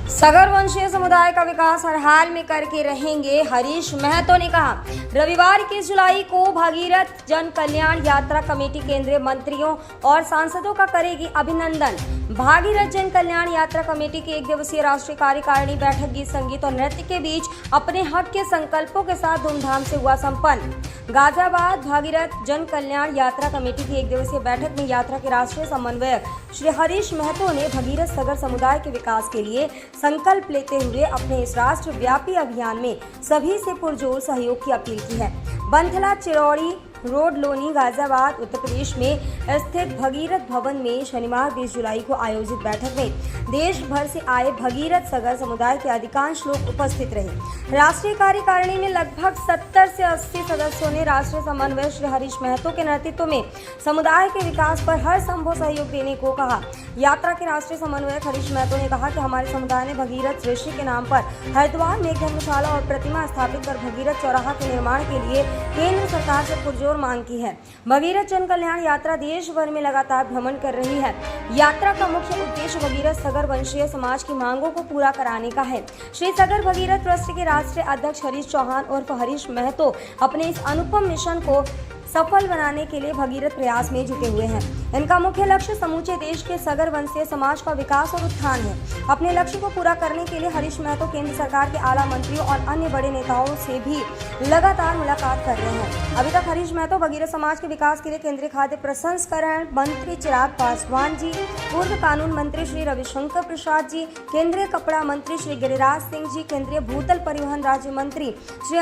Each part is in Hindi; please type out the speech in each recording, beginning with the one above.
सगर वंशीय समुदाय का विकास हर हाल में करके रहेंगे, हरीश महतो ने कहा। रविवार 21 जुलाई को भगीरथ जन कल्याण यात्रा कमेटी केंद्रीय मंत्रियों और सांसदों का करेगी अभिनंदन। भागीरथ जन कल्याण यात्रा कमेटी की 1 दिवसीय राष्ट्रीय कार्यकारिणी बैठक गीत संगीत और नृत्य के बीच अपने हक के संकल्पों के साथ धूमधाम से हुआ संपन्न। गाजियाबाद भागीरथ जन कल्याण यात्रा कमेटी की 1 दिवसीय बैठक में यात्रा के राष्ट्रीय समन्वयक श्री हरीश महतो ने भगीरथ सगर समुदाय के विकास के लिए संकल्प लेते हुए अपने इस राष्ट्रव्यापी अभियान में सभी से पुरजोर सहयोग की अपील की है। बंथला चिरौड़ी रोड लोनी गाजियाबाद उत्तर प्रदेश में स्थित भगीरथ भवन में शनिवार 20 जुलाई को आयोजित बैठक में देश भर से आए भगीरथ सगर समुदाय के अधिकांश लोग उपस्थित रहे। राष्ट्रीय कार्यकारिणी में लगभग 70 से 80 सदस्यों ने राष्ट्रीय समन्वयक श्री हरीश महतो के नेतृत्व में समुदाय के विकास पर हर संभव सहयोग देने को कहा। यात्रा के राष्ट्रीय समन्वयक हरीश महतो ने कहा कि हमारे समुदाय ने भगीरथ ऋषि के नाम पर हरिद्वार में एक धर्मशाला और प्रतिमा स्थापित कर भगीरथ चौराहा के निर्माण के लिए केंद्र सरकार से पुरजोर मांग की है। भगीरथ जन कल्याण यात्रा देश भर में लगातार भ्रमण कर रही है। यात्रा का मुख्य उद्देश्य भगीरथ सगर वंशीय समाज की मांगों को पूरा कराने का है। श्री सगर भगीरथ ट्रस्ट के राष्ट्रीय अध्यक्ष हरीश चौहान उर्फ हरीश महतो अपने इस अनुपम मिशन को सफल बनाने के लिए भगीरथ प्रयास में जुटे हुए हैं। इनका मुख्य लक्ष्य समूचे देश के सगर वंशीय समाज का विकास और उत्थान है। अपने लक्ष्य को पूरा करने के लिए हरीश महतो केंद्र सरकार के आला मंत्रियों और अन्य बड़े नेताओं से भी लगातार मुलाकात कर रहे हैं। अभी तक हरीश महतो भगीरथ समाज के विकास के लिए केंद्रीय खाद्य प्रसंस्करण मंत्री चिराग पासवान जी, पूर्व कानून मंत्री श्री रविशंकर प्रसाद जी, केंद्रीय कपड़ा मंत्री श्री गिरिराज सिंह जी, केंद्रीय भूतल परिवहन राज्य मंत्री श्री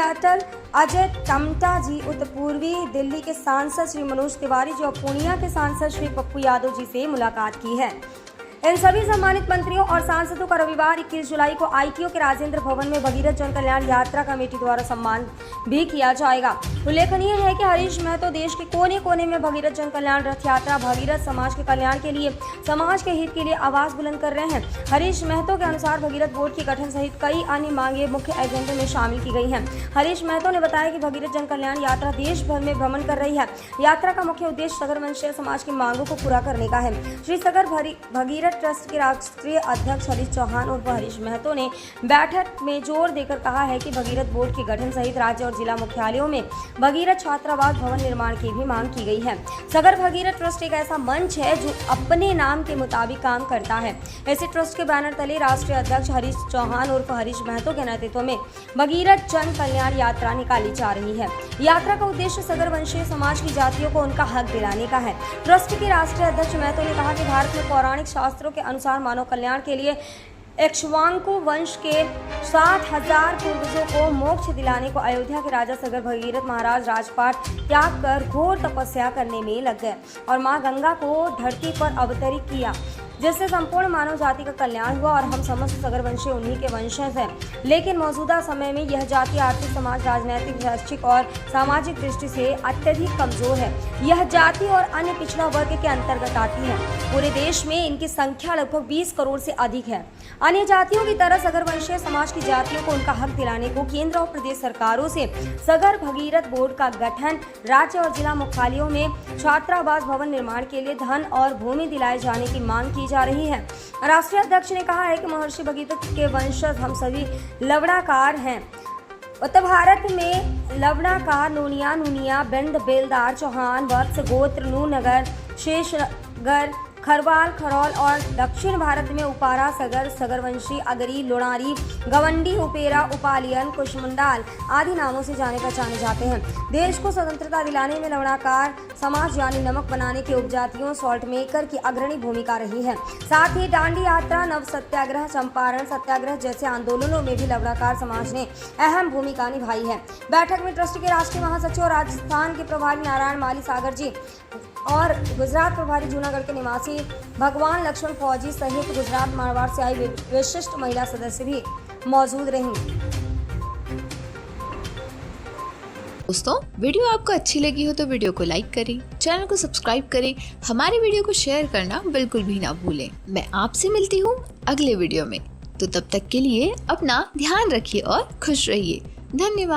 अजय टमटा जी, उत्तर पूर्वी दिल्ली के सांसद श्री मनोज तिवारी जी और पूर्णिया के सांसद श्री पप्पू यादव जी से मुलाकात की है। इन सभी सम्मानित मंत्रियों और सांसदों का रविवार 21 जुलाई को आईटीओ के राजेंद्र भवन में भगीरथ जन कल्याण यात्रा कमेटी द्वारा सम्मान भी किया जाएगा। उल्लेखनीय है कि हरीश महतो देश के कोने कोने में भगीरथ जन कल्याण रथ यात्रा भगीरथ समाज के कल्याण के लिए, समाज के हित के लिए आवाज बुलंद कर रहे हैं। हरीश महतो के अनुसार भगीरथ बोर्ड के गठन सहित कई अन्य मांगे मुख्य एजेंडे में शामिल की गई हैं। हरीश महतो ने बताया कि भगीरथ जन कल्याण यात्रा देश भर में भ्रमण कर रही है। यात्रा का मुख्य उद्देश्य सगर वंशीय समाज की मांगों को पूरा करने का है। श्री सगर भगीरथ ट्रस्ट के राष्ट्रीय अध्यक्ष हरीश चौहान और हरीश महतो ने बैठक में जोर देकर कहा है कि भगीरथ बोर्ड के गठन सहित राज्य और जिला मुख्यालयों में भगीरथ छात्रावास भवन निर्माण की भी मांग की गई है। सगर भगीरथ ट्रस्ट एक ऐसा मंच है जो अपने नाम के मुताबिक काम करता है। ऐसे ट्रस्ट के बैनर तले राष्ट्रीय अध्यक्ष हरीश चौहान और हरीश महतो के नेतृत्व में भगीरथ जन कल्याण यात्रा निकाली जा रही है। यात्रा का उद्देश्य सगर वंशीय समाज की जातियों को उनका हक दिलाने का है। ट्रस्ट के राष्ट्रीय अध्यक्ष महतो ने कहा कि भारत में पौराणिक शास्त्रों के अनुसार मानव कल्याण के लिए इक्ष्वाकु वंश के 70,000 पूर्वजों को मोक्ष दिलाने को अयोध्या के राजा सगर भगीरथ महाराज राजपाट त्याग कर घोर तपस्या करने में लग गए और मां गंगा को धरती पर अवतरित किया, जिससे संपूर्ण मानव जाति का कल्याण हुआ और हम समस्त सगरवंशी उन्हीं के वंशज हैं। लेकिन मौजूदा समय में यह जाति आर्थिक, समाज, राजनीतिक, शैक्षिक और सामाजिक दृष्टि से अत्यधिक कमजोर है। यह जाति और अन्य पिछड़ा वर्ग के अंतर्गत आती है। पूरे देश में इनकी संख्या लगभग 20 करोड़ से अधिक है। अन्य जातियों की तरह सगरवंशीय समाज की जातियों को उनका हक दिलाने को केंद्र और प्रदेश सरकारों से सगर भगीरथ बोर्ड का गठन, राज्य और जिला मुख्यालयों में छात्रावास भवन निर्माण के लिए धन और भूमि दिलाए जाने की मांग की जा रही है। राष्ट्रीय अध्यक्ष ने कहा है कि महर्षि भगीरथ के वंशज हम सभी लवणाकार हैं। उत्तर भारत में लवणाकार नूनिया, नूनिया, बिंद, बेलदार, चौहान, वत्स, गोत्र, नूनगर, शेषगर, खरवाल, खरौल और दक्षिण भारत में उपारा, सगर, सगरवंशी, अगरी, लोणारी, गवंडी, उपेरा, उपालियन, कुशमुंडाल आदि नामों से जाने पहचाने जाते हैं। देश को स्वतंत्रता दिलाने में लवणाकार समाज यानी नमक बनाने के उपजातियों सॉल्ट मेकर की अग्रणी भूमिका रही है। साथ ही दांडी यात्रा, नव सत्याग्रह, चंपारण सत्याग्रह जैसे आंदोलनों में भी लवणाकार समाज ने अहम भूमिका निभाई है। बैठक में ट्रस्ट के राष्ट्रीय महासचिव और राजस्थान के प्रभारी नारायण माली सागर जी और गुजरात प्रभारी जूनागढ़ के निवासी भगवान लक्ष्मण फौजी सहित गुजरात मारवाड़ से आई विशिष्ट महिला सदस्य भी मौजूद रहीं। दोस्तों, वीडियो आपको अच्छी लगी हो तो वीडियो को लाइक करें, चैनल को सब्सक्राइब करें, हमारे वीडियो को शेयर करना बिल्कुल भी ना भूलें। मैं आपसे मिलती हूँ अगले वीडियो में, तो तब तक के लिए अपना ध्यान रखिए और खुश रहिए। धन्यवाद।